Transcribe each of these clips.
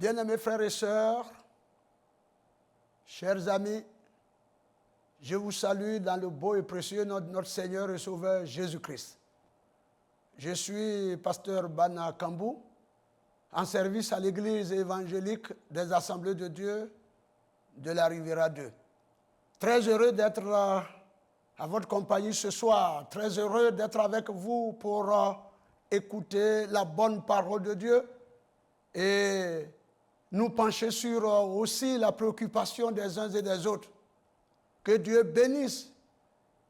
Bien-aimés frères et sœurs, chers amis, je vous salue dans le beau et précieux nom de notre Seigneur et Sauveur Jésus-Christ. Je suis pasteur Bana Kambou, en service à l'église évangélique des Assemblées de Dieu de la Riviera 2. Très heureux d'être à votre compagnie ce soir, très heureux d'être avec vous pour écouter la bonne parole de Dieu et nous pencher sur aussi la préoccupation des uns et des autres. Que Dieu bénisse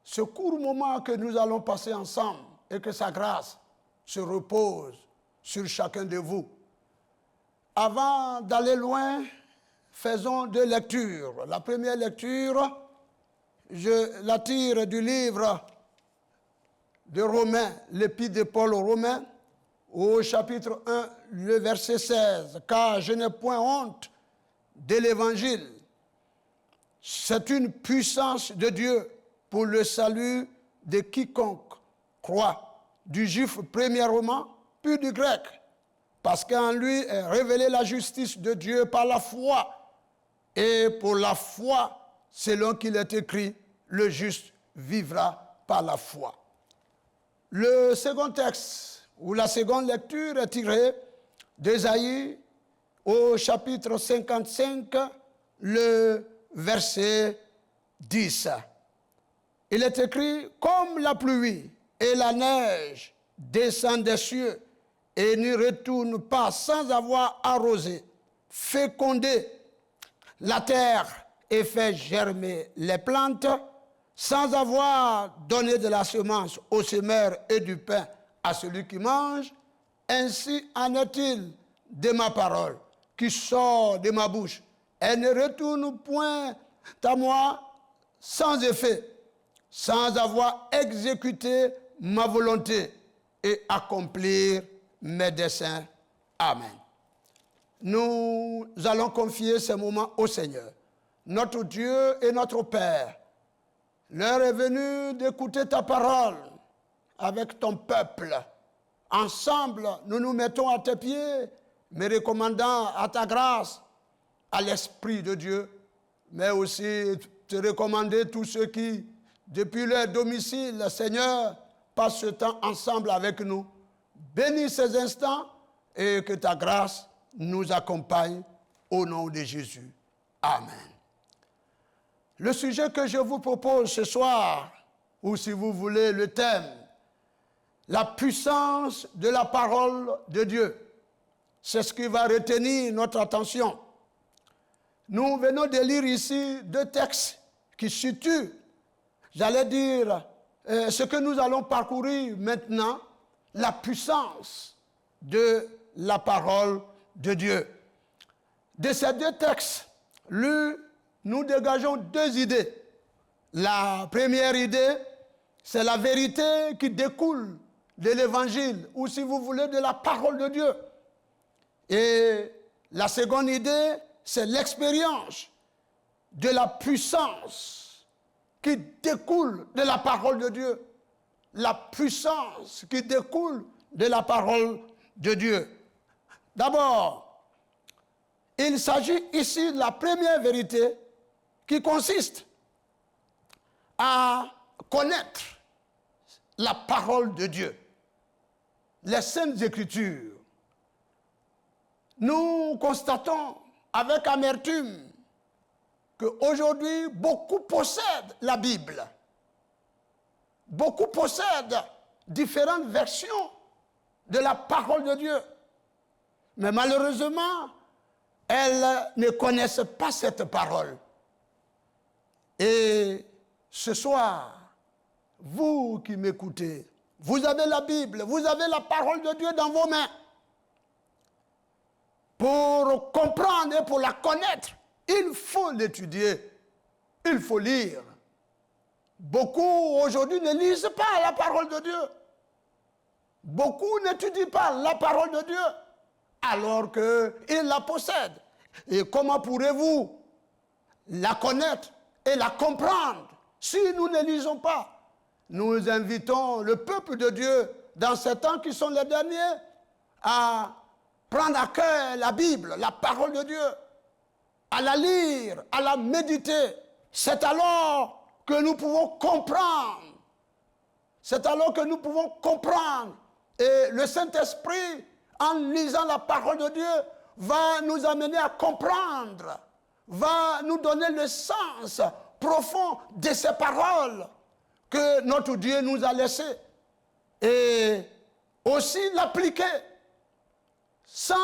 ce court moment que nous allons passer ensemble et que sa grâce se repose sur chacun de vous. Avant d'aller loin, faisons deux lectures. La première lecture, je la tire du livre de Romains, l'épître de Paul aux Romains, au chapitre 1, le verset 16. « Car je n'ai point honte de l'évangile. C'est une puissance de Dieu pour le salut de quiconque croit, du juif premièrement, puis du grec, parce qu'en lui est révélée la justice de Dieu par la foi. Et pour la foi, selon qu'il est écrit, le juste vivra par la foi. » Le second texte, ou la seconde lecture, est tirée d'Ésaïe au chapitre 55, le verset 10. Il est écrit, « Comme la pluie et la neige descendent des cieux et n'y retournent pas sans avoir arrosé, fécondé la terre et fait germer les plantes, sans avoir donné de la semence au semeur et du pain à celui qui mange, ainsi en est-il de ma parole qui sort de ma bouche. Elle ne retourne point à moi sans effet, sans avoir exécuté ma volonté et accomplir mes desseins. Amen. Nous allons confier ce moment au Seigneur, notre Dieu et notre Père. L'heure est venue d'écouter ta parole avec ton peuple. Ensemble, nous nous mettons à tes pieds, mais recommandant à ta grâce, à l'Esprit de Dieu, mais aussi te recommander tous ceux qui, depuis leur domicile, Seigneur, passent ce temps ensemble avec nous. Bénis ces instants et que ta grâce nous accompagne au nom de Jésus. Amen. Le sujet que je vous propose ce soir, ou si vous voulez le thème, la puissance de la parole de Dieu. C'est ce qui va retenir notre attention. Nous venons de lire ici deux textes qui situent, j'allais dire, ce que nous allons parcourir maintenant, la puissance de la parole de Dieu. De ces deux textes lus, nous dégageons deux idées. La première idée, c'est la vérité qui découle de l'évangile, ou si vous voulez, de la parole de Dieu. Et la seconde idée, c'est l'expérience de la puissance qui découle de la parole de Dieu. La puissance qui découle de la parole de Dieu. D'abord, il s'agit ici de la première vérité qui consiste à connaître la parole de Dieu, les Saintes Écritures. Nous constatons avec amertume qu'aujourd'hui, beaucoup possèdent la Bible. Beaucoup possèdent différentes versions de la parole de Dieu. Mais malheureusement, elles ne connaissent pas cette parole. Et ce soir, vous qui m'écoutez, vous avez la Bible, vous avez la parole de Dieu dans vos mains. Pour comprendre et pour la connaître, il faut l'étudier, il faut lire. Beaucoup aujourd'hui ne lisent pas la parole de Dieu. Beaucoup n'étudient pas la parole de Dieu, alors qu'ils la possèdent. Et comment pourrez-vous la connaître et la comprendre si nous ne lisons pas? Nous invitons le peuple de Dieu dans ces temps qui sont les derniers à prendre à cœur la Bible, la parole de Dieu, à la lire, à la méditer, c'est alors que nous pouvons comprendre. C'est alors que nous pouvons comprendre. Et le Saint-Esprit, en lisant la parole de Dieu, va nous amener à comprendre, va nous donner le sens profond de ces paroles que notre Dieu nous a laissées. Et aussi l'appliquer sans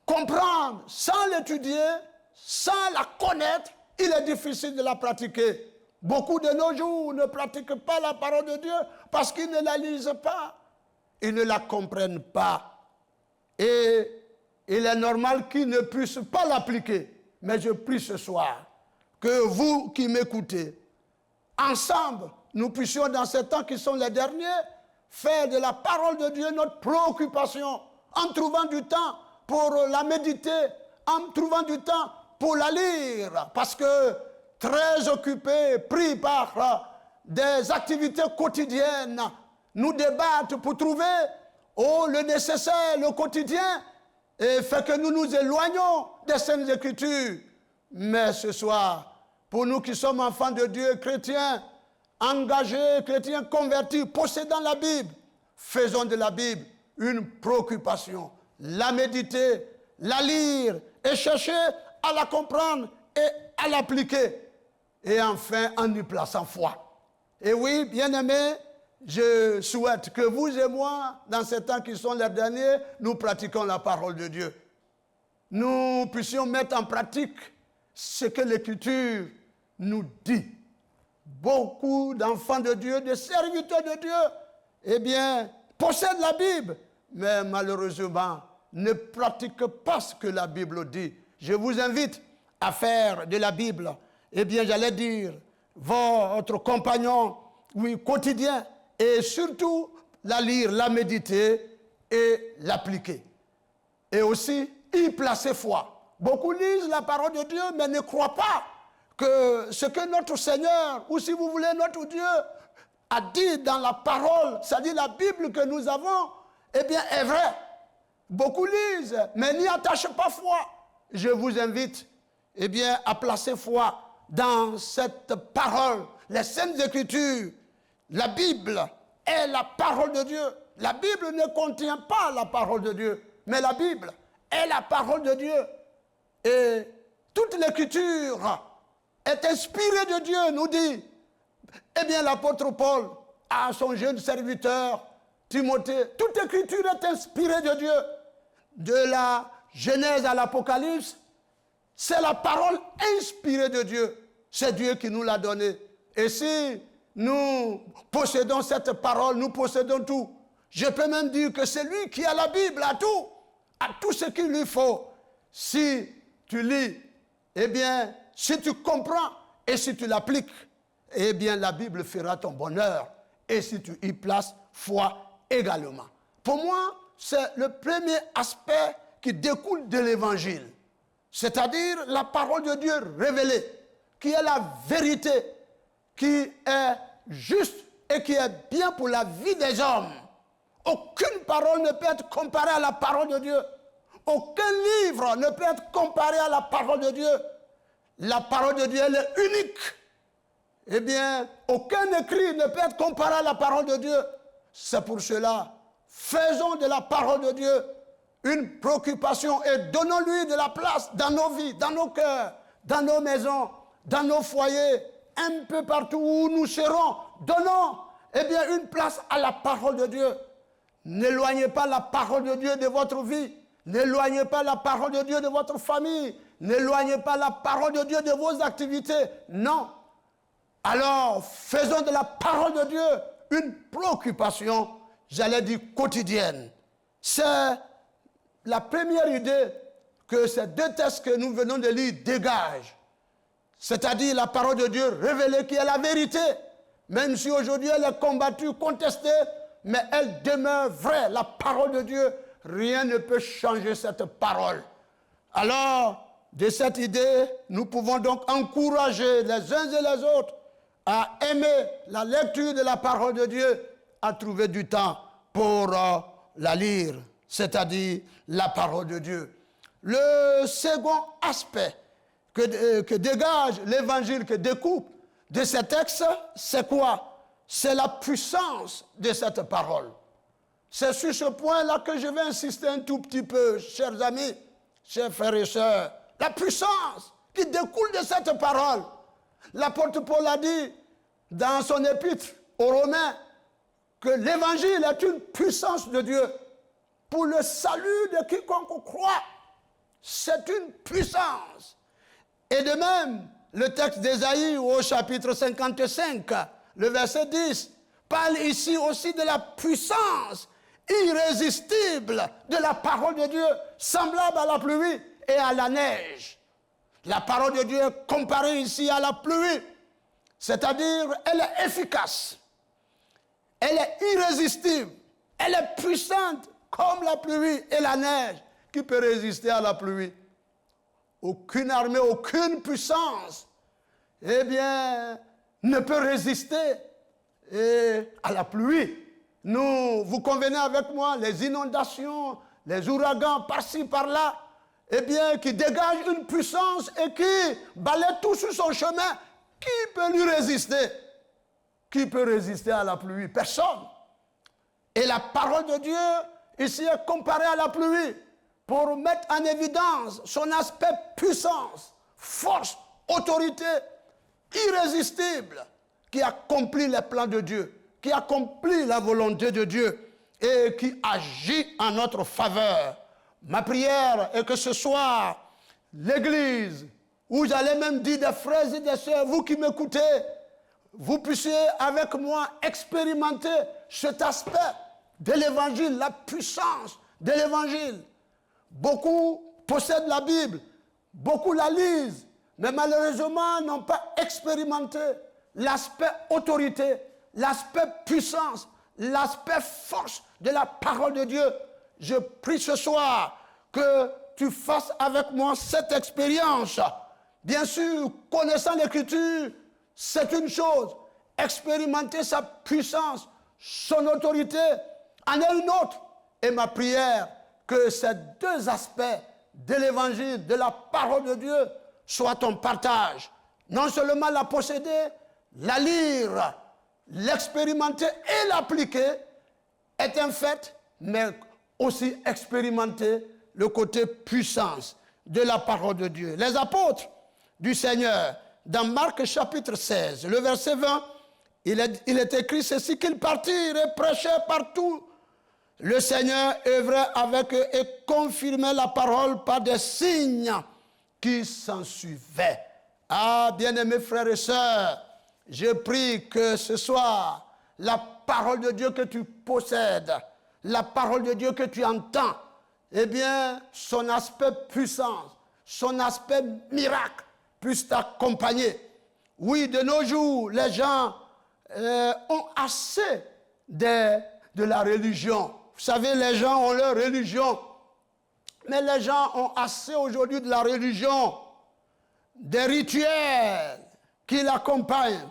comprendre, sans l'étudier, sans la connaître, il est difficile de la pratiquer. Beaucoup de nos jours ne pratiquent pas la parole de Dieu parce qu'ils ne la lisent pas, ils ne la comprennent pas. Et il est normal qu'ils ne puissent pas l'appliquer. Mais je prie ce soir que vous qui m'écoutez, ensemble, nous puissions dans ces temps qui sont les derniers, faire de la parole de Dieu notre préoccupation, en trouvant du temps pour la méditer, en trouvant du temps pour la lire, parce que très occupés, pris par des activités quotidiennes, nous débattons pour trouver le nécessaire, le quotidien, et fait que nous nous éloignons des Saintes Écritures. Mais ce soir, pour nous qui sommes enfants de Dieu, chrétiens, engagés, chrétiens convertis, possédant la Bible, faisons de la Bible une préoccupation. La méditer, la lire et chercher à la comprendre et à l'appliquer. Et enfin, en y plaçant foi. Et oui, bien-aimés, je souhaite que vous et moi, dans ces temps qui sont les derniers, nous pratiquons la parole de Dieu. Nous puissions mettre en pratique ce que l'Écriture nous dit. Beaucoup d'enfants de Dieu, de serviteurs de Dieu, eh bien, possèdent la Bible, mais malheureusement, ne pratiquent pas ce que la Bible dit. Je vous invite à faire de la Bible, eh bien, j'allais dire, votre compagnon, oui, quotidien, et surtout la lire, la méditer et l'appliquer. Et aussi, y placer foi. Beaucoup lisent la parole de Dieu, mais ne croient pas que ce que notre Seigneur, ou si vous voulez, notre Dieu, a dit dans la parole, c'est-à-dire la Bible que nous avons, eh bien, est vrai. Beaucoup lisent, mais n'y attachent pas foi. Je vous invite, eh bien, à placer foi dans cette parole, les Saintes Écritures. La Bible est la parole de Dieu. La Bible ne contient pas la parole de Dieu, mais la Bible est la parole de Dieu. Et toute l'Écriture est inspirée de Dieu, nous dit. Eh bien, l'apôtre Paul, à son jeune serviteur, Timothée, toute Écriture est inspirée de Dieu. De la Genèse à l'Apocalypse, c'est la parole inspirée de Dieu. C'est Dieu qui nous l'a donnée. Et si nous possédons cette parole, nous possédons tout. Je peux même dire que c'est lui qui a la Bible, à tout ce qu'il lui faut. Si tu lis, eh bien, si tu comprends et si tu l'appliques, eh bien, la Bible fera ton bonheur. Et si tu y places foi également. Pour moi, c'est le premier aspect qui découle de l'Évangile. C'est-à-dire la parole de Dieu révélée, qui est la vérité, qui est juste et qui est bien pour la vie des hommes. Aucune parole ne peut être comparée à la parole de Dieu. Aucun livre ne peut être comparé à la parole de Dieu. La parole de Dieu, elle est unique. Eh bien, aucun écrit ne peut être comparé à la parole de Dieu. C'est pour cela, faisons de la parole de Dieu une préoccupation et donnons-lui de la place dans nos vies, dans nos cœurs, dans nos maisons, dans nos foyers, un peu partout où nous serons. Donnons, eh bien, une place à la parole de Dieu. N'éloignez pas la parole de Dieu de votre vie. N'éloignez pas la parole de Dieu de votre famille. N'éloignez pas la parole de Dieu de vos activités. Non. Alors, faisons de la parole de Dieu une préoccupation, j'allais dire quotidienne. C'est la première idée que ces deux textes que nous venons de lire dégagent. C'est-à-dire la parole de Dieu révélée qui est la vérité. Même si aujourd'hui elle est combattue, contestée, mais elle demeure vraie. La parole de Dieu, rien ne peut changer cette parole. Alors, de cette idée, nous pouvons donc encourager les uns et les autres à aimer la lecture de la parole de Dieu, à trouver du temps pour la lire. c'est-à-dire la parole de Dieu. Le second aspect que dégage l'évangile, que découpe de ces textes, c'est quoi? C'est la puissance de cette parole. C'est sur ce point-là que je vais insister un tout petit peu, chers amis, chers frères et sœurs. La puissance qui découle de cette parole. L'apôtre Paul a dit dans son épître aux Romains que l'évangile est une puissance de Dieu pour le salut de quiconque croit. C'est une puissance. Et de même, le texte d'Ésaïe au chapitre 55, le verset 10, parle ici aussi de la puissance irrésistible de la parole de Dieu, semblable à la pluie et à la neige. La parole de Dieu est comparée ici à la pluie, c'est-à-dire elle est efficace, elle est irrésistible, elle est puissante comme la pluie et la neige. Qui peut résister à la pluie? Aucune armée, aucune puissance, eh bien, ne peut résister à la pluie. Vous convenez avec moi, les inondations, les ouragans par-ci, par-là, eh bien, qui dégagent une puissance et qui balaient tout sur son chemin. Qui peut lui résister? Qui peut résister à la pluie? Personne. Et la parole de Dieu, ici, est comparée à la pluie pour mettre en évidence son aspect puissance, force, autorité irrésistible qui accomplit les plans de Dieu, qui accomplit la volonté de Dieu et qui agit en notre faveur. Ma prière est que ce soir, l'Église, où j'allais même dire des frères et des sœurs, vous qui m'écoutez, vous puissiez avec moi expérimenter cet aspect de l'Évangile, la puissance de l'Évangile. Beaucoup possèdent la Bible, beaucoup la lisent, mais malheureusement n'ont pas expérimenté l'aspect autorité, l'aspect puissance, l'aspect force de la parole de Dieu. Je prie ce soir que tu fasses avec moi cette expérience. Bien sûr, connaissant l'Écriture, c'est une chose. Expérimenter sa puissance, son autorité, en est une autre. Et ma prière, que ces deux aspects de l'Évangile, de la parole de Dieu, soient ton partage. Non seulement la posséder, la lire, l'expérimenter et l'appliquer est un fait, mais aussi expérimenter le côté puissance de la parole de Dieu. Les apôtres du Seigneur, dans Marc chapitre 16, le verset 20, il est écrit ceci, qu'ils partirent et prêchaient partout. Le Seigneur œuvrait avec eux et confirmait la parole par des signes qui s'en suivaient. Ah, bien-aimés frères et sœurs, je prie que ce soir, la parole de Dieu que tu possèdes, la parole de Dieu que tu entends, eh bien, son aspect puissance, son aspect miracle puisse t'accompagner. Oui, de nos jours, les gens ont assez de la religion. Vous savez, les gens ont leur religion. Mais les gens ont assez aujourd'hui de la religion, des rituels qui l'accompagnent.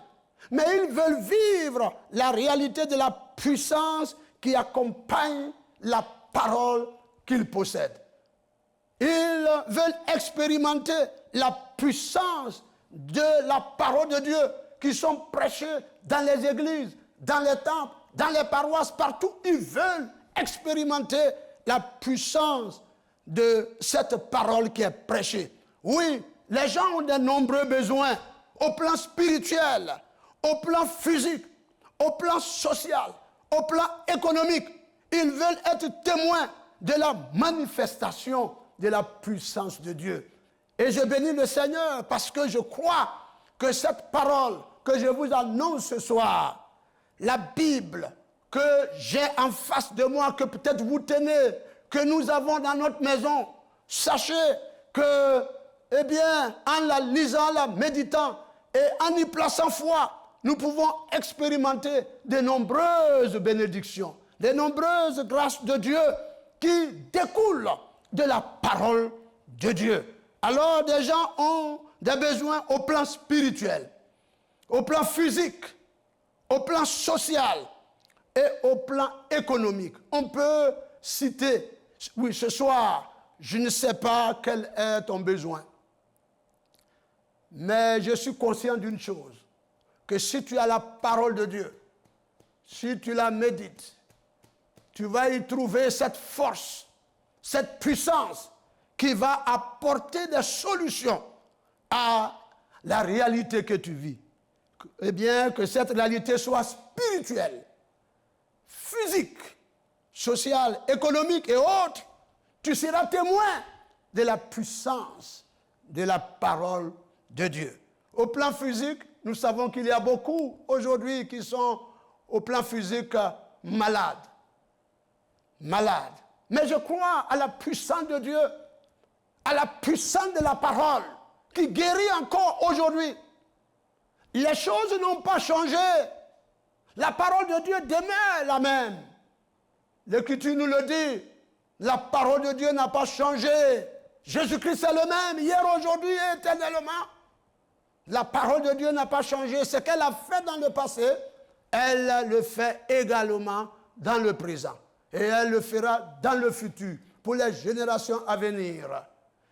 Mais ils veulent vivre la réalité de la puissance qui accompagne la parole qu'ils possèdent. Ils veulent expérimenter la puissance de la parole de Dieu qui sont prêchées dans les églises, dans les temples, dans les paroisses, partout. Ils veulent expérimenter la puissance de cette parole qui est prêchée. Oui, les gens ont de nombreux besoins au plan spirituel, au plan physique, au plan social, au plan économique. Ils veulent être témoins de la manifestation de la puissance de Dieu. Et je bénis le Seigneur parce que je crois que cette parole que je vous annonce ce soir, la Bible que j'ai en face de moi, que peut-être vous tenez, que nous avons dans notre maison, sachez que, eh bien, en la lisant, en la méditant et en y plaçant foi, nous pouvons expérimenter de nombreuses bénédictions, de nombreuses grâces de Dieu qui découlent de la parole de Dieu. Alors, des gens ont des besoins au plan spirituel, au plan physique, au plan social et au plan économique. On peut citer oui, ce soir, je ne sais pas quel est ton besoin. Mais je suis conscient d'une chose, que si tu as la parole de Dieu, si tu la médites, tu vas y trouver cette force, cette puissance qui va apporter des solutions à la réalité que tu vis. Eh bien, que cette réalité soit spirituelle, physique, sociale, économique et autres, tu seras témoin de la puissance de la parole de Dieu. Au plan physique, nous savons qu'il y a beaucoup aujourd'hui qui sont au plan physique malades. Mais je crois à la puissance de Dieu, à la puissance de la parole qui guérit encore aujourd'hui. Les choses n'ont pas changé. La parole de Dieu demeure la même. L'Écriture nous le dit. La parole de Dieu n'a pas changé. Jésus-Christ est le même, hier, aujourd'hui et éternellement. La parole de Dieu n'a pas changé. Ce qu'elle a fait dans le passé, elle le fait également dans le présent. Et elle le fera dans le futur, pour les générations à venir.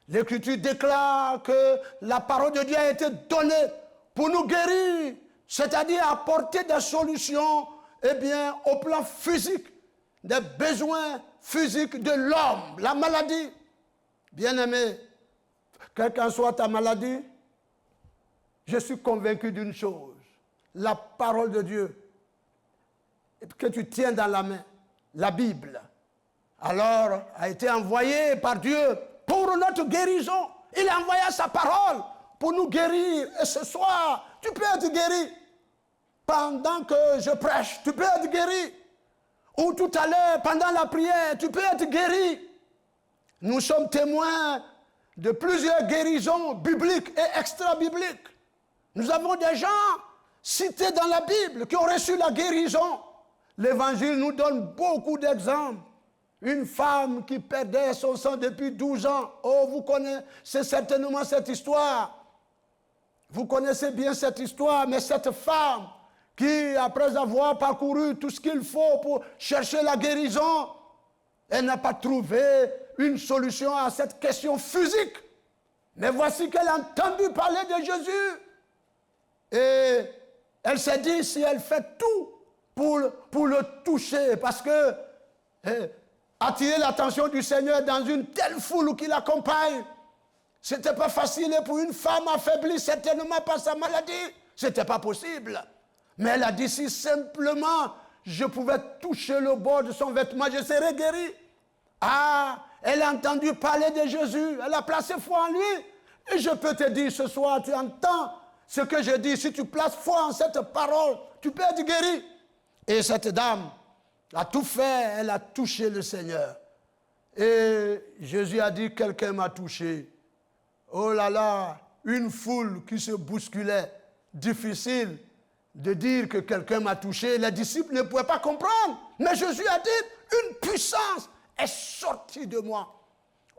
L'Écriture déclare que la parole de Dieu a été donnée pour nous guérir, c'est-à-dire apporter des solutions, eh bien, au plan physique, des besoins physiques de l'homme, la maladie. Bien-aimé, quelle qu'en soit ta maladie, je suis convaincu d'une chose, la parole de Dieu que tu tiens dans la main, la Bible, alors a été envoyée par Dieu pour notre guérison. Il a envoyé sa parole pour nous guérir. Et ce soir, tu peux être guéri. Pendant que je prêche, tu peux être guéri. Ou tout à l'heure, pendant la prière, tu peux être guéri. Nous sommes témoins de plusieurs guérisons bibliques et extra-bibliques. Nous avons des gens cités dans la Bible qui ont reçu la guérison. L'Évangile nous donne beaucoup d'exemples. Une femme qui perdait son sang depuis 12 ans. Oh, vous connaissez certainement cette histoire. Vous connaissez bien cette histoire, mais cette femme qui, après avoir parcouru tout ce qu'il faut pour chercher la guérison, elle n'a pas trouvé une solution à cette question physique. Mais voici qu'elle a entendu parler de Jésus. Et elle s'est dit, si elle fait tout pour le toucher, parce que attirer l'attention du Seigneur dans une telle foule qui l'accompagne, ce n'était pas facile pour une femme affaiblie certainement par sa maladie. Ce n'était pas possible. Mais elle a dit, si simplement je pouvais toucher le bord de son vêtement, je serais guéri. Ah, elle a entendu parler de Jésus, elle a placé foi en lui. Et je peux te dire ce soir, tu entends ce que je dis, si tu places foi en cette parole, tu peux être guéri. Et cette dame a tout fait, elle a touché le Seigneur. Et Jésus a dit, quelqu'un m'a touché. Oh là là, une foule qui se bousculait, difficile de dire que quelqu'un m'a touché. Les disciples ne pouvaient pas comprendre. Mais Jésus a dit, une puissance est sortie de moi.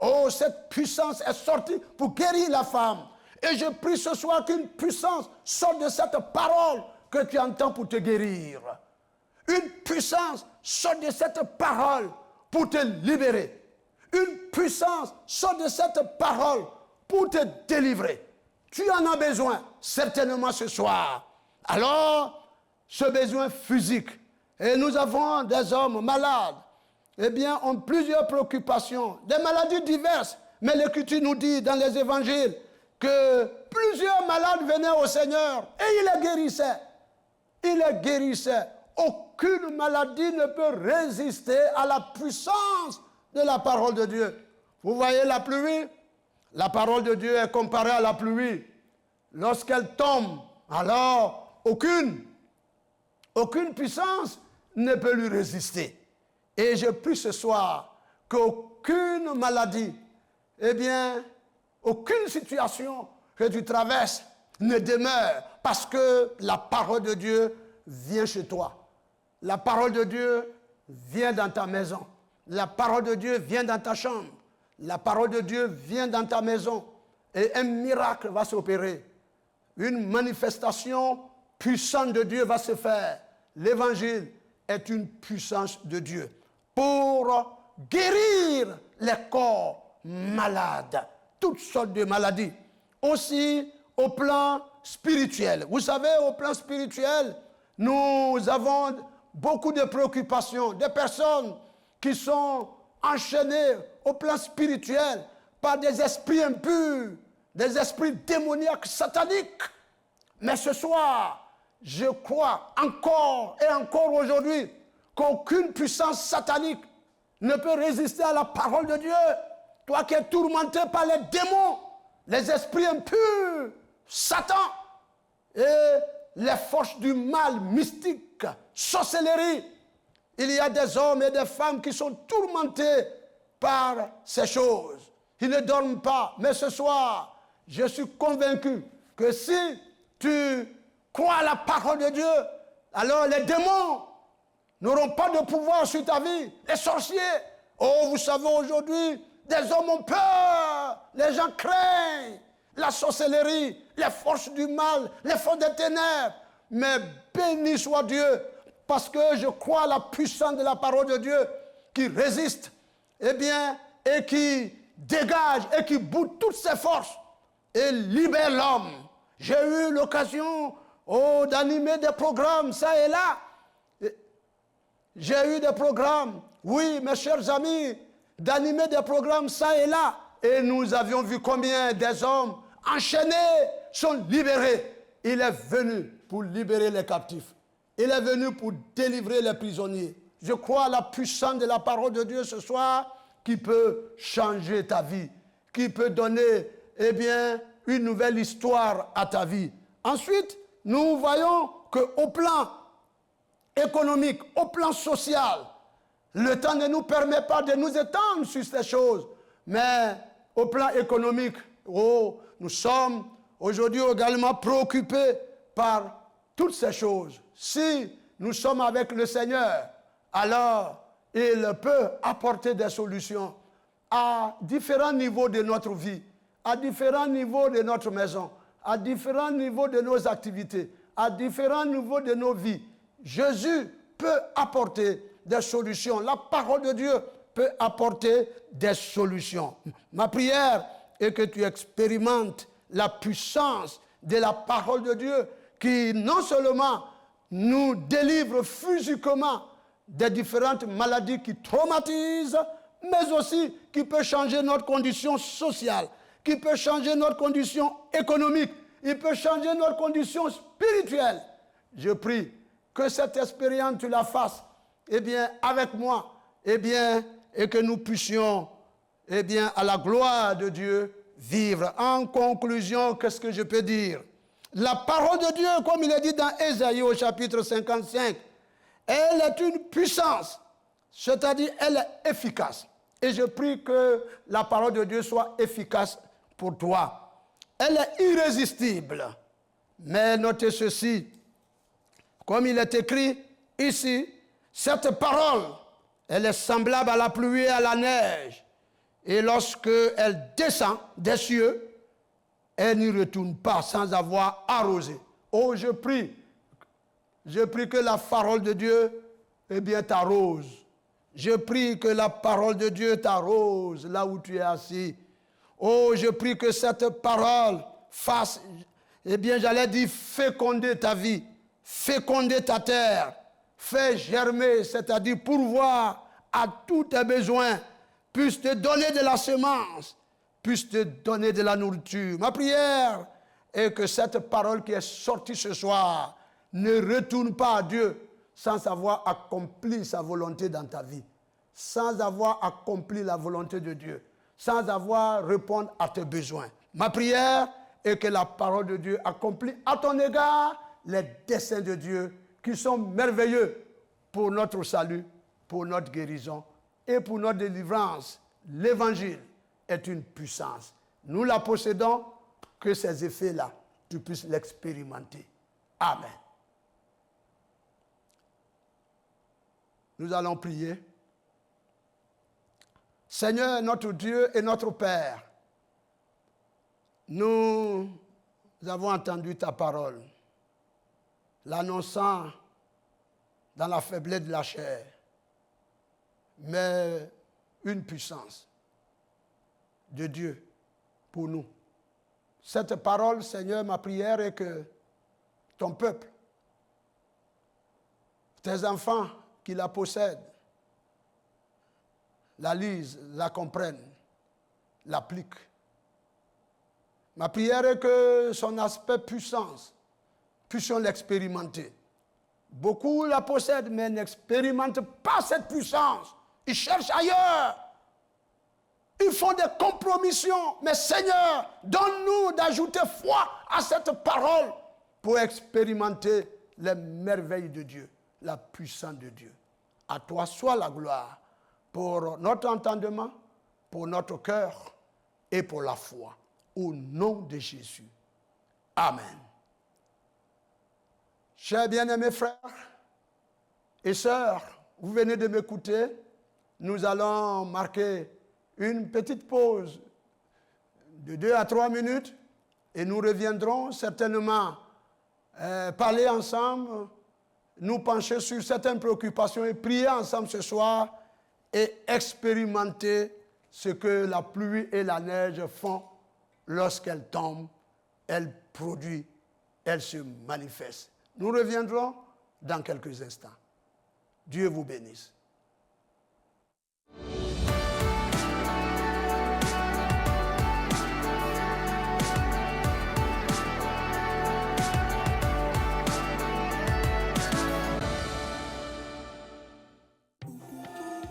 Oh, cette puissance est sortie pour guérir la femme. Et je prie ce soir qu'une puissance sorte de cette parole que tu entends pour te guérir. Une puissance sorte de cette parole pour te libérer. Une puissance sorte de cette parole pour te délivrer. Tu en as besoin, certainement ce soir. Alors, ce besoin physique, et nous avons des hommes malades, eh bien, ont plusieurs préoccupations, des maladies diverses. Mais l'Écriture nous dit dans les évangiles que plusieurs malades venaient au Seigneur et il les guérissait. Il les guérissait. Aucune maladie ne peut résister à la puissance de la parole de Dieu. Vous voyez la pluie? La parole de Dieu est comparée à la pluie. Lorsqu'elle tombe, alors aucune puissance ne peut lui résister. Et je prie ce soir qu'aucune maladie, eh bien, aucune situation que tu traverses ne demeure parce que la parole de Dieu vient chez toi. La parole de Dieu vient dans ta maison. La parole de Dieu vient dans ta chambre. La parole de Dieu vient dans ta maison. Et un miracle va s'opérer. Une manifestation puissante de Dieu va se faire. L'évangile est une puissance de Dieu pour guérir les corps malades, toutes sortes de maladies. Aussi au plan spirituel. Vous savez, au plan spirituel, nous avons beaucoup de préoccupations, des personnes qui sont enchaînées au plan spirituel par des esprits impurs, des esprits démoniaques, sataniques. Mais ce soir, je crois encore et encore aujourd'hui qu'aucune puissance satanique ne peut résister à la parole de Dieu. Toi qui es tourmenté par les démons, les esprits impurs, Satan et les forces du mal mystique, sorcellerie. Il y a des hommes et des femmes qui sont tourmentés par ces choses. Ils ne dorment pas. Mais ce soir, je suis convaincu que si tu crois à la parole de Dieu, alors les démons n'auront pas de pouvoir sur ta vie. Les sorciers, oh, vous savez aujourd'hui, des hommes ont peur, les gens craignent la sorcellerie, les forces du mal, les forces des ténèbres. Mais béni soit Dieu, parce que je crois à la puissance de la parole de Dieu qui résiste, eh bien, et qui dégage et qui boude toutes ses forces et libère l'homme. J'ai eu l'occasion d'animer des programmes, ça et là. J'ai eu des programmes, oui, mes chers amis, d'animer des programmes, ça et là. Et nous avions vu combien des hommes enchaînés sont libérés. Il est venu pour libérer les captifs. Il est venu pour délivrer les prisonniers. Je crois à la puissance de la parole de Dieu ce soir qui peut changer ta vie, qui peut donner, eh bien, une nouvelle histoire à ta vie. Ensuite, nous voyons qu'au plan économique, au plan social, le temps ne nous permet pas de nous étendre sur ces choses. Mais au plan économique, nous sommes aujourd'hui également préoccupés par toutes ces choses. Si nous sommes avec le Seigneur, alors il peut apporter des solutions à différents niveaux de notre vie, à différents niveaux de notre maison, à différents niveaux de nos activités, à différents niveaux de nos vies. Jésus peut apporter des solutions. La parole de Dieu peut apporter des solutions. Ma prière est que tu expérimentes la puissance de la parole de Dieu qui non seulement nous délivre physiquement des différentes maladies qui traumatisent, mais aussi qui peut changer notre condition sociale, qui peut changer notre condition économique, il peut changer notre condition spirituelle. Je prie que cette expérience, tu la fasses, eh bien, avec moi, eh bien, et que nous puissions, eh bien, à la gloire de Dieu, vivre. En conclusion, qu'est-ce que je peux dire? La parole de Dieu, comme il est dit dans Ésaïe au chapitre 55, elle est une puissance, c'est-à-dire elle est efficace. Et je prie que la parole de Dieu soit efficace pour toi. Elle est irrésistible. Mais notez ceci, comme il est écrit ici, cette parole, elle est semblable à la pluie et à la neige. Et lorsque elle descend des cieux, elle n'y retourne pas sans avoir arrosé. Oh, je prie que la parole de Dieu, eh bien, t'arrose. Je prie que la parole de Dieu t'arrose là où tu es assis. Oh, je prie que cette parole fasse, eh bien, j'allais dire, féconder ta vie, féconder ta terre, faire germer, c'est-à-dire pourvoir à tous tes besoins, puisse te donner de la semence, puisse te donner de la nourriture. Ma prière est que cette parole qui est sortie ce soir ne retourne pas à Dieu sans avoir accompli sa volonté dans ta vie, sans avoir accompli la volonté de Dieu, sans avoir répondu à tes besoins. Ma prière est que la parole de Dieu accomplit à ton égard les desseins de Dieu qui sont merveilleux pour notre salut, pour notre guérison et pour notre délivrance. L'évangile est une puissance. Nous la possédons, que ces effets-là, tu puisses l'expérimenter. Amen. Nous allons prier. Seigneur, notre Dieu et notre Père, nous avons entendu ta parole, l'annonçant dans la faiblesse de la chair. Mais une puissance de Dieu pour nous. Cette parole, Seigneur, ma prière est que ton peuple, tes enfants qui la possèdent, la lisent, la comprennent, l'appliquent. Ma prière est que son aspect puissance, puissions l'expérimenter. Beaucoup la possèdent, mais n'expérimentent pas cette puissance. Ils cherchent ailleurs. Ils font des compromissions. Mais Seigneur, donne-nous d'ajouter foi à cette parole pour expérimenter les merveilles de Dieu, la puissance de Dieu. À toi soit la gloire pour notre entendement, pour notre cœur et pour la foi. Au nom de Jésus. Amen. Chers bien-aimés frères et sœurs, vous venez de m'écouter. Nous allons marquer une petite pause de 2 à 3 minutes et nous reviendrons certainement parler ensemble, nous pencher sur certaines préoccupations et prier ensemble ce soir et expérimenter ce que la pluie et la neige font lorsqu'elle tombe, elle produit, elle se manifeste. Nous reviendrons dans quelques instants. Dieu vous bénisse.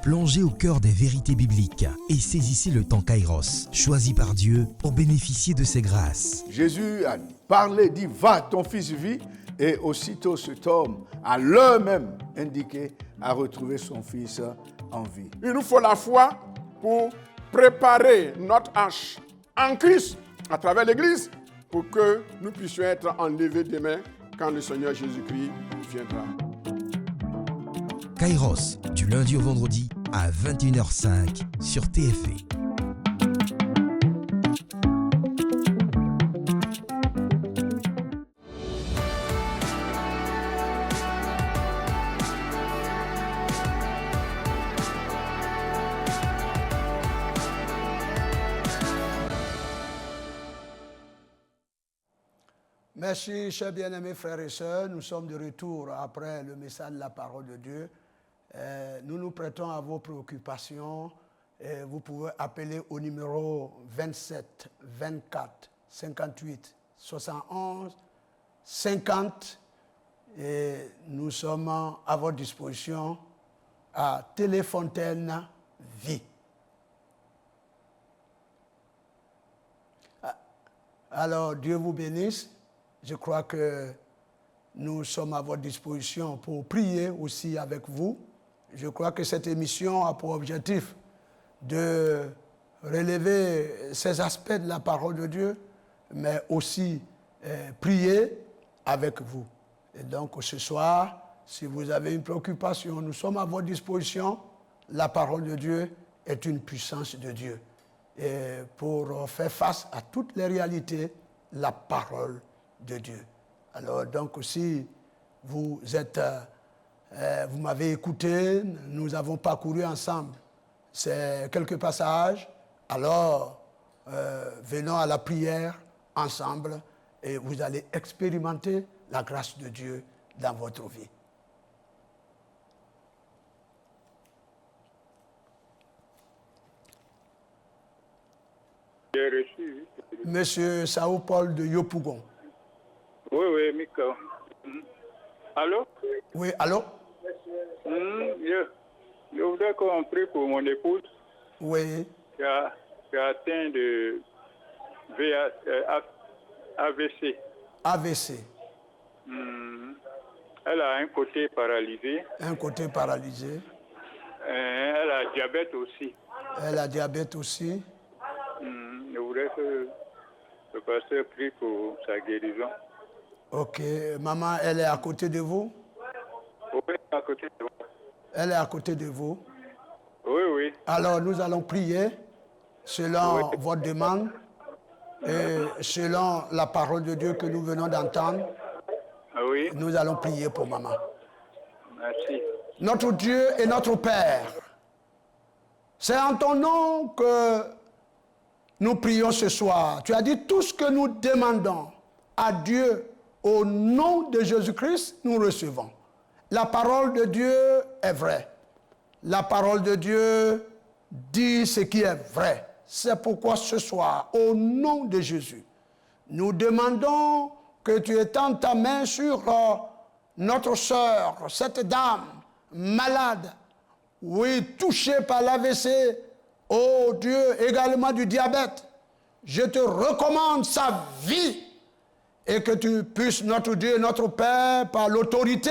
Plongez au cœur des vérités bibliques et saisissez le temps Kairos, choisi par Dieu pour bénéficier de ses grâces. Jésus a parlé, dit, va, ton fils vit, et aussitôt cet homme, à l'heure même indiquée, a retrouvé son fils en vie. Il nous faut la foi pour préparer notre arche en Christ à travers l'Église pour que nous puissions être enlevés demain quand le Seigneur Jésus-Christ viendra. Kairos, du lundi au vendredi à 21h05 sur TFE. Merci, chers bien-aimés frères et sœurs. Nous sommes de retour après le message de la parole de Dieu. Nous nous prêtons à vos préoccupations. Vous pouvez appeler au numéro 27 24 58 71 50 et nous sommes à votre disposition à Téléfontaine Vie. Alors, Dieu vous bénisse. Je crois que nous sommes à votre disposition pour prier aussi avec vous. Je crois que cette émission a pour objectif de relever ces aspects de la parole de Dieu, mais aussi prier avec vous. Et donc ce soir, si vous avez une préoccupation, nous sommes à votre disposition. La parole de Dieu est une puissance de Dieu. Et pour faire face à toutes les réalités, la parole de Dieu. Alors donc si vous m'avez écouté, nous avons parcouru ensemble ces quelques passages, alors venons à la prière ensemble et vous allez expérimenter la grâce de Dieu dans votre vie. J'ai reçu. Monsieur Sao Paul de Yopougon. Oui, Mika. Allô? Oui, allô? Je voudrais qu'on prie pour mon épouse Oui. qui a atteint de AVC. AVC. Elle a un côté paralysé. Un côté paralysé. Elle a diabète aussi. Elle a diabète aussi. Je voudrais que le pasteur prie pour sa guérison. Ok. Maman, elle est à côté de vous? Oui, à côté de moi. Elle est à côté de vous? Oui. Alors, nous allons prier selon votre demande et selon la parole de Dieu que nous venons d'entendre. Oui. Nous allons prier pour maman. Merci. Notre Dieu et notre Père, C'est en ton nom que nous prions ce soir. Tu as dit tout ce que nous demandons à Dieu au nom de Jésus-Christ, nous recevons. La parole de Dieu est vraie. La parole de Dieu dit ce qui est vrai. C'est pourquoi ce soir, au nom de Jésus, nous demandons que tu étendes ta main sur notre sœur, cette dame malade, oui, touchée par l'AVC, oh Dieu, également du diabète. Je te recommande sa vie et que tu puisses, notre Dieu, notre Père, par l'autorité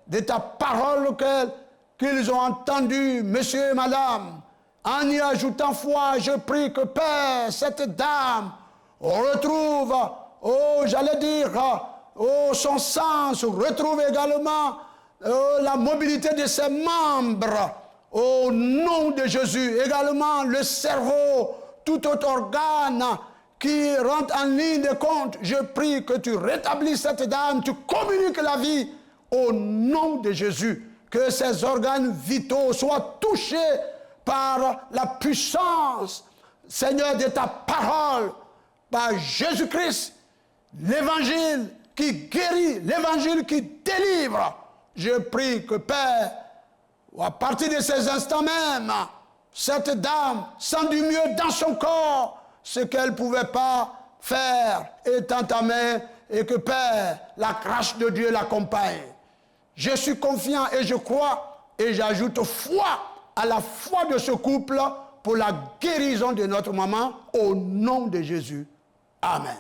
de ta parole qu'ils ont entendue, monsieur et madame, en y ajoutant foi, je prie que Père, cette dame retrouve, oh, j'allais dire, oh, son sens, retrouve également la mobilité de ses membres, au nom de Jésus. Également le cerveau, tout autre organe qui rentre en ligne de compte. Je prie que tu rétablisses cette dame, tu communiques la vie au nom de Jésus. Que ses organes vitaux soient touchés par la puissance, Seigneur, de ta parole, par Jésus-Christ, l'évangile qui guérit, l'évangile qui délivre. Je prie que Père, à partir de ces instants même, cette dame sent du mieux dans son corps ce qu'elle ne pouvait pas faire. Étends ta main et que Père, la grâce de Dieu l'accompagne. Je suis confiant et je crois et j'ajoute foi à la foi de ce couple pour la guérison de notre maman au nom de Jésus. Amen.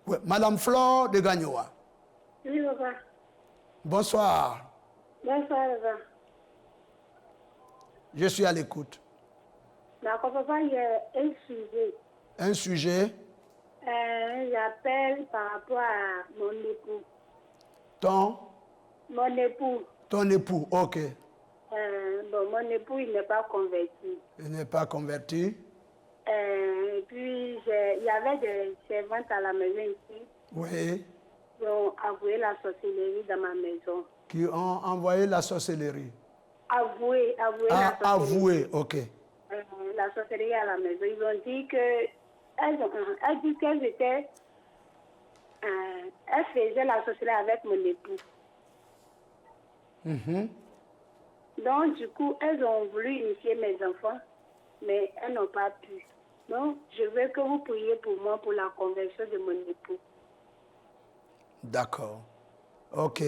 Oui, Madame Flore de Gagnoa. Oui, papa. Bonsoir. Bonsoir, papa. Je suis à l'écoute. D'accord, papa, il y a un sujet. Un sujet? J'appelle par rapport à mon époux. Mon époux. Ton époux, ok. Bon, mon époux, il n'est pas converti. Il n'est pas converti. Puis, il y avait des servantes à la maison ici. Oui. Qui ont avoué la sorcellerie dans ma maison. Qui ont envoyé la sorcellerie. Avoué la sorcellerie. Avoué, ok. La sorcellerie à la maison. Ils ont dit que elles disent qu'elles étaient, elles faisaient la sorcellerie avec mon époux. Donc, du coup, elles ont voulu initier mes enfants, mais elles n'ont pas pu. Donc, je veux que vous priez pour moi pour la conversion de mon époux. D'accord. Ok.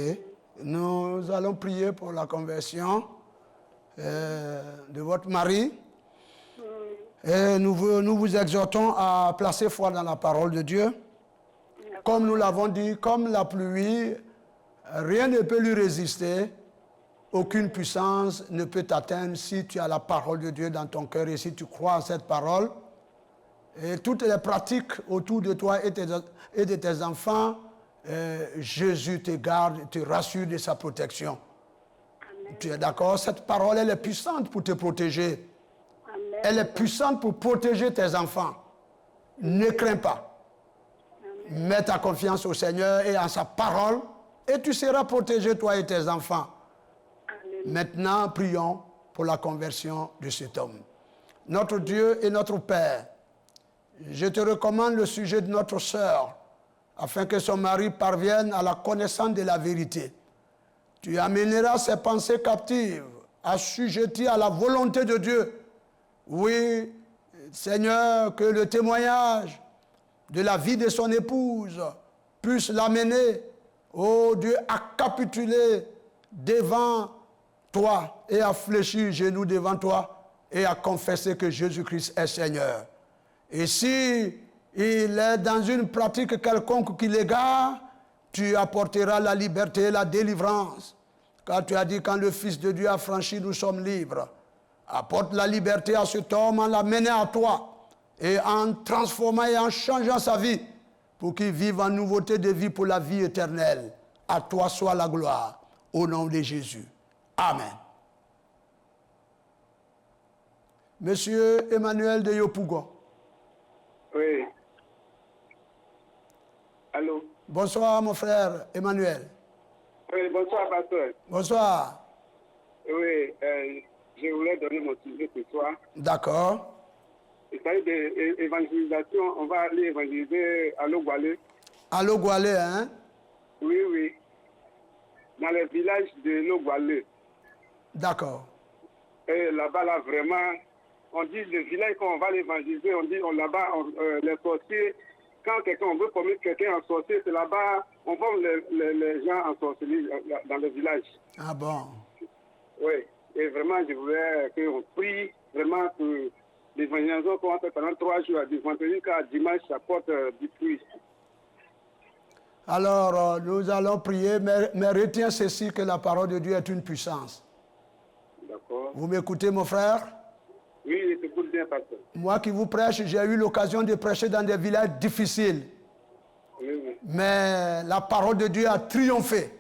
Nous allons prier pour la conversion de votre mari. Et nous vous exhortons à placer foi dans la parole de Dieu. Comme nous l'avons dit, comme la pluie, rien ne peut lui résister. Aucune puissance ne peut t'atteindre si tu as la parole de Dieu dans ton cœur et si tu crois en cette parole. Et toutes les pratiques autour de toi et de tes enfants, Jésus te garde, te rassure de sa protection. Amen. Tu es d'accord? Cette parole, elle est puissante pour te protéger. Amen. Elle est puissante pour protéger tes enfants. Ne crains pas. Amen. Mets ta confiance au Seigneur et en sa parole et tu seras protégé, toi et tes enfants. Amen. Maintenant, prions pour la conversion de cet homme. Notre Dieu et notre Père, je te recommande le sujet de notre sœur, afin que son mari parvienne à la connaissance de la vérité. Tu amèneras ses pensées captives, assujetties à la volonté de Dieu. Oui, Seigneur, que le témoignage de la vie de son épouse puisse l'amener, oh Dieu, à capituler devant toi et à fléchir genoux devant toi et à confesser que Jésus-Christ est Seigneur. Et si il est dans une pratique quelconque qui l'égare, tu apporteras la liberté et la délivrance. Car tu as dit, quand le Fils de Dieu a franchi, nous sommes libres. Apporte la liberté à cet homme en l'amenant à toi et en transformant et en changeant sa vie pour qu'il vive en nouveauté de vie pour la vie éternelle. À toi soit la gloire, au nom de Jésus. Amen. Monsieur Emmanuel de Yopougon. Oui. Allô? Bonsoir, mon frère Emmanuel. Oui, bonsoir, pasteur. Bonsoir. Oui, je voulais donner mon sujet ce soir. D'accord. Il s'agit d'évangélisation. On va aller évangéliser à Logwale. À Logwale, hein? Oui, oui. Dans le village de Logwale. D'accord. Et là-bas, là, vraiment, on dit le village, quand on va l'évangéliser, on dit là-bas, les sorciers, quand on veut commettre quelqu'un en sorcier, c'est là-bas, on forme les gens en sorcellerie dans le village. Ah bon? Oui. Et vraiment, je voulais qu'on prie vraiment que l'évangélisation qu'on fait pendant 3 jours, du vendredi jusqu'à dimanche, ça porte du fruit. Alors, nous allons prier, mais retiens ceci, que la parole de Dieu est une puissance. D'accord. Vous m'écoutez, mon frère? Oui, je t'écoute bien, pasteur. Moi qui vous prêche, j'ai eu l'occasion de prêcher dans des villages difficiles. Oui, oui. Mais la parole de Dieu a triomphé.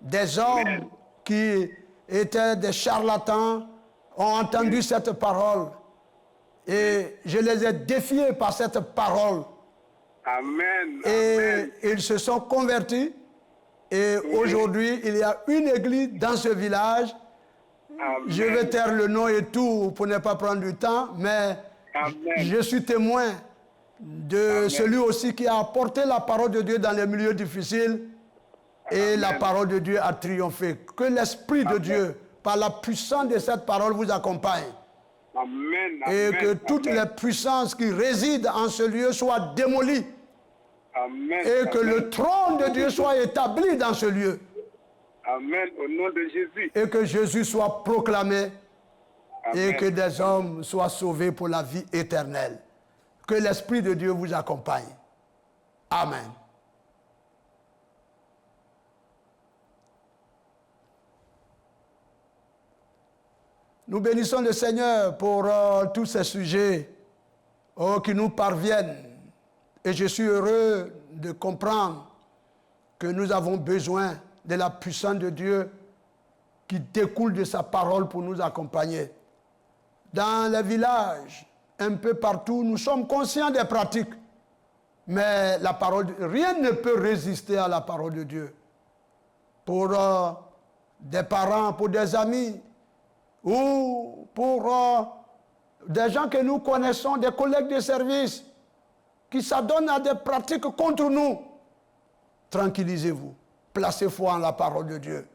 Des hommes qui étaient des charlatans ont entendu cette parole. Et je les ai défiés par cette parole. Amen. Et Amen. ils se sont convertis. Et aujourd'hui, il y a une église dans ce village. Amen. Je vais taire le nom et tout pour ne pas prendre du temps, mais Amen. je suis témoin de celui aussi qui a apporté la parole de Dieu dans les milieux difficiles. Et la parole de Dieu a triomphé. Que l'Esprit de Dieu, par la puissance de cette parole, vous accompagne. Amen. Et Amen. que toutes les puissances qui résident en ce lieu soient démolies. Amen. Et que Amen. le trône de Dieu soit établi dans ce lieu. Amen. Au nom de Jésus. Et que Jésus soit proclamé. Et Amen. que des hommes soient sauvés pour la vie éternelle. Que l'Esprit de Dieu vous accompagne. Amen. Nous bénissons le Seigneur pour tous ces sujets qui nous parviennent. Et je suis heureux de comprendre que nous avons besoin de la puissance de Dieu qui découle de sa parole pour nous accompagner. Dans les villages, un peu partout, nous sommes conscients des pratiques. Mais la parole, rien ne peut résister à la parole de Dieu. Pour des parents, pour des amis, ou pour des gens que nous connaissons, des collègues de service, qui s'adonnent à des pratiques contre nous. Tranquillisez-vous. Placez foi en la parole de Dieu.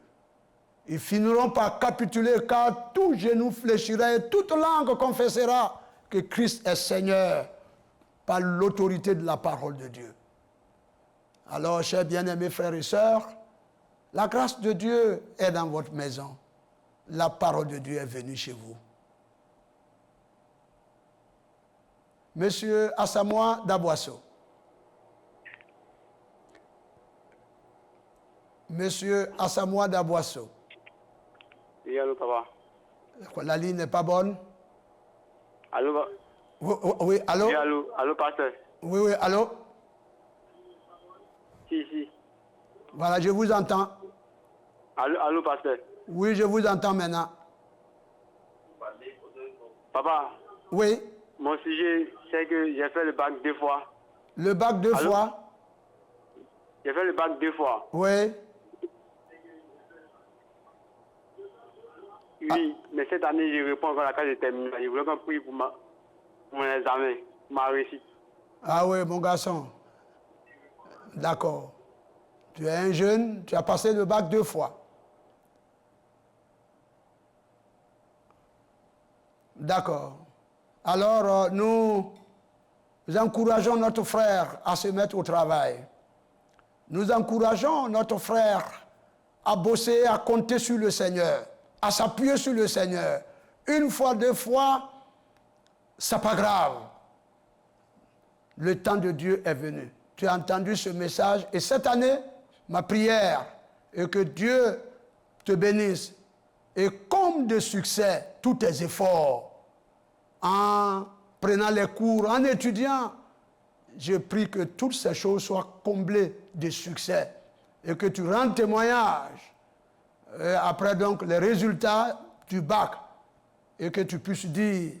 Ils finiront par capituler, car tout genou fléchira et toute langue confessera que Christ est Seigneur par l'autorité de la parole de Dieu. Alors, chers bien-aimés frères et sœurs, la grâce de Dieu est dans votre maison. La parole de Dieu est venue chez vous. Monsieur Asamoah Daboisseau. Monsieur Asamoah Daboisseau. Oui, allô, papa. La ligne n'est pas bonne. Allô? Oui, allô? Oui, allô, allô, pasteur. Oui, oui, allô? Si. Voilà, je vous entends. Allô, pasteur. Oui, je vous entends maintenant. Papa, Oui, mon sujet, c'est que j'ai fait le bac 2 fois. le bac 2 Allô? fois. J'ai fait le bac 2 fois. Oui. Oui, mais cette année, je réponds encore à la case de terminale. Je voulais qu'on prie pour mon examen, ma réussite. Ah oui, mon garçon. D'accord. Tu es un jeune, tu as passé le bac 2 fois. D'accord. Alors, nous encourageons notre frère à se mettre au travail. Nous encourageons notre frère à bosser, à compter sur le Seigneur, à s'appuyer sur le Seigneur. 1 fois, 2 fois, c'est pas grave. Le temps de Dieu est venu. Tu as entendu ce message et cette année, ma prière est que Dieu te bénisse et comble de succès tous tes efforts. En prenant les cours, en étudiant, je prie que toutes ces choses soient comblées de succès et que tu rendes témoignage après donc les résultats du bac et que tu puisses dire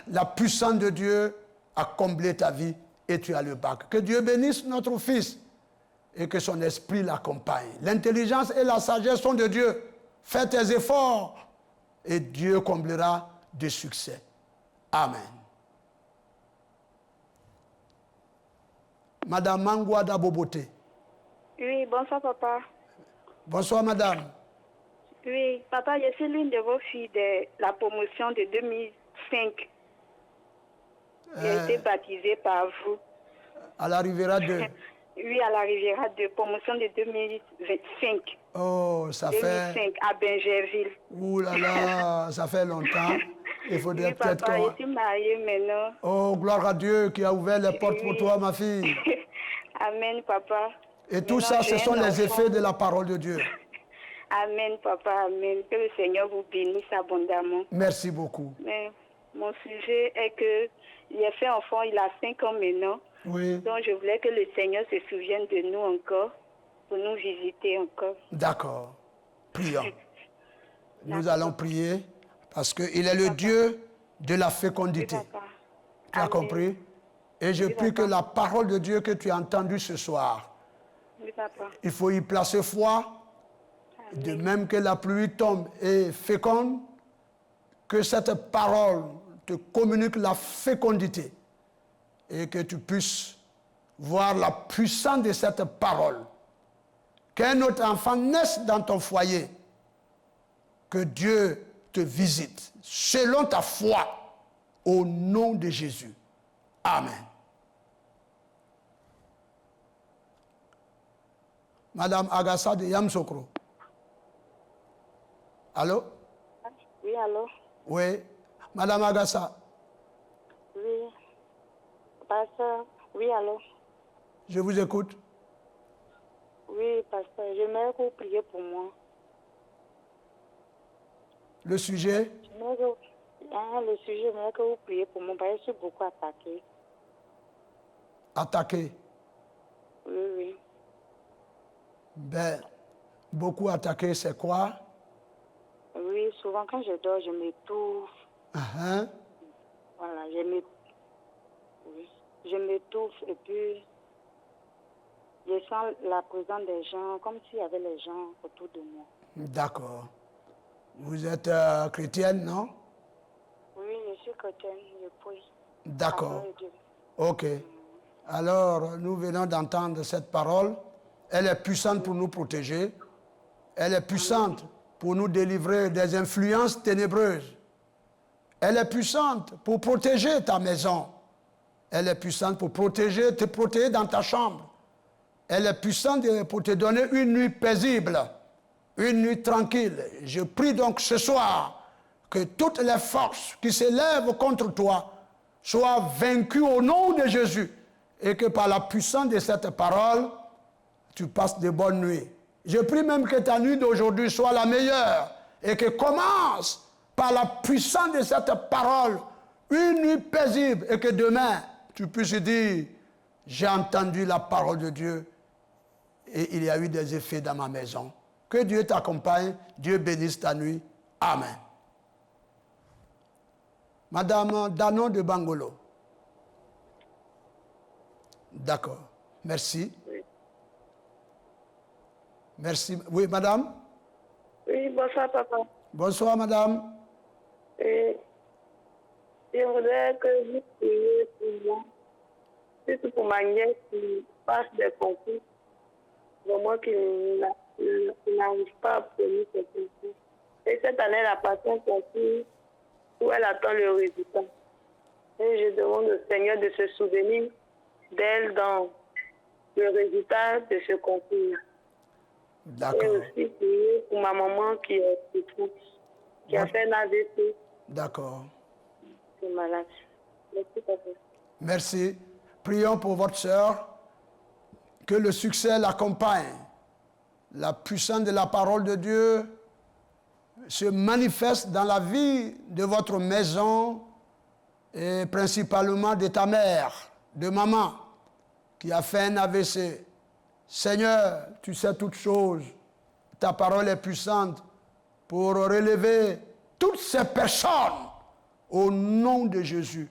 la puissance de Dieu a comblé ta vie et tu as le bac. Que Dieu bénisse notre fils et que son esprit l'accompagne. L'intelligence et la sagesse sont de Dieu. Fais tes efforts et Dieu comblera de succès. Amen. Madame Mangouada Bobote. Oui, bonsoir papa. Bonsoir madame. Oui, papa, je suis l'une de vos filles de la promotion de 2005. J'ai été baptisée par vous. À la Riviera 2. Oui, à la Riviera 2, promotion de 2005. Oh, ça 2005, fait... à Bingerville. Ouh là là, ça fait longtemps. Il faudrait Oui, peut-être papa, qu'on... je suis mariée maintenant. Oh, gloire à Dieu qui a ouvert les portes pour toi, ma fille. Amen, papa. Et tout Maintenant, ça, ce j'ai sont un les enfant. effets de la parole de Dieu. Amen, papa, amen. Que le Seigneur vous bénisse abondamment. Merci beaucoup. Mais mon sujet est que j'ai fait enfant, il a 5 ans maintenant. Oui, Donc je voulais que le Seigneur se souvienne de nous encore, pour nous visiter encore. d'accord. Prions. Nous allons prier parce qu'il est le Dieu de la Oui, fécondité. papa. Tu as Amen. compris? Et je Oui, prie que papa. la parole de Dieu que tu as entendue ce soir, Oui, papa. il faut y placer foi, de même que la pluie tombe et féconde, que cette parole te communique la fécondité et que tu puisses voir la puissance de cette parole. Qu'un autre enfant naisse dans ton foyer, que Dieu te visite selon ta foi, au nom de Jésus. Amen. Madame Agassa de Yamsokro. Allô? Oui, allô? Oui. Madame Agassa, Oui. Pasteur, oui, allô? je vous écoute. Oui, pasteur, j'aimerais que vous priez pour moi. Le sujet, Le sujet, j'aimerais que vous priez pour moi, parce que je suis beaucoup attaquée. attaqué. Oui, oui. Ben, beaucoup attaqué, c'est quoi? Oui, souvent quand je dors, je m'étouffe. Hein? Voilà, je m'étouffe et puis je sens la présence des gens, comme s'il y avait les gens autour de moi. D'accord. Vous êtes chrétienne, non? Oui, je suis chrétienne, je prie. D'accord. Parole de Dieu. Ok. Alors, nous venons d'entendre cette parole. Elle est puissante pour nous protéger. Elle est puissante pour nous délivrer des influences ténébreuses. Elle est puissante pour protéger ta maison. Elle est puissante pour te protéger dans ta chambre. Elle est puissante pour te donner une nuit paisible, une nuit tranquille. Je prie donc ce soir que toutes les forces qui s'élèvent contre toi soient vaincues au nom de Jésus et que par la puissance de cette parole, tu passes de bonnes nuits. Je prie même que ta nuit d'aujourd'hui soit la meilleure et que commence par la puissance de cette parole une nuit paisible et que demain, tu puisses dire, j'ai entendu la parole de Dieu et il y a eu des effets dans ma maison. Que Dieu t'accompagne, Dieu bénisse ta nuit. Amen. Madame Danon de Bangolo. D'accord. Merci. Oui. Merci. Oui, madame? Oui, bonsoir, papa. Bonsoir, madame. Je voudrais que vous priez pour moi, surtout pour ma nièce qui passe des concours, vraiment qui n'arrive pas à obtenir ses concours. Et cette année, elle a passé un concours où elle attend le résultat. Et je demande au Seigneur de se souvenir d'elle dans le résultat de ce concours. Et D'accord. aussi prier pour ma maman qui est souffrante, qui a fait un AVC, D'accord. qui est malade. Merci, papa. Merci. Prions pour votre sœur. Que le succès l'accompagne. La puissance de la parole de Dieu se manifeste dans la vie de votre maison et principalement de ta mère, de maman, qui a fait un AVC. Seigneur, tu sais toutes choses. Ta parole est puissante pour relever toutes ces personnes au nom de Jésus,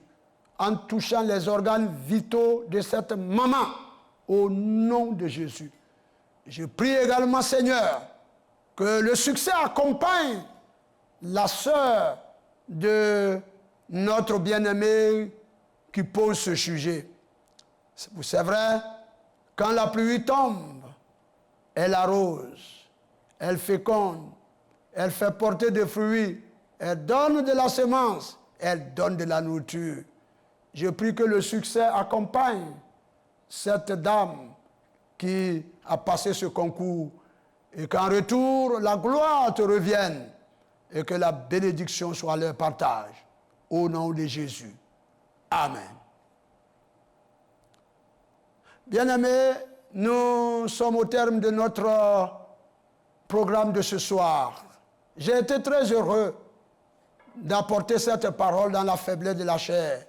en touchant les organes vitaux de cette maman, au nom de Jésus. Je prie également, Seigneur, Que le succès accompagne la sœur de notre bien-aimé qui pose ce sujet. C'est vrai, quand la pluie tombe, elle arrose, elle féconde, elle fait porter des fruits, elle donne de la semence, elle donne de la nourriture. Je prie que le succès accompagne cette dame qui a passé ce concours et qu'en retour, la gloire te revienne et que la bénédiction soit leur partage. Au nom de Jésus. Amen. Bien-aimés, nous sommes au terme de notre programme de ce soir. J'ai été très heureux d'apporter cette parole dans la faiblesse de la chair,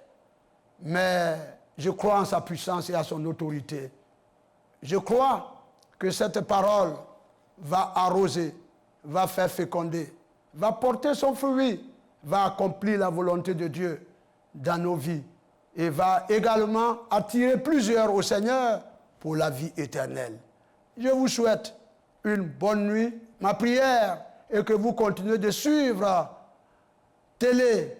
mais je crois en sa puissance et à son autorité. Je crois que cette parole va arroser, va faire féconder, va porter son fruit, va accomplir la volonté de Dieu dans nos vies et va également attirer plusieurs au Seigneur pour la vie éternelle. Je vous souhaite une bonne nuit. Ma prière est que vous continuez de suivre Télé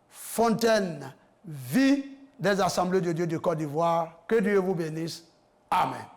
Fontaine Vie des Assemblées de Dieu de Côte d'Ivoire. Que Dieu vous bénisse. Amen.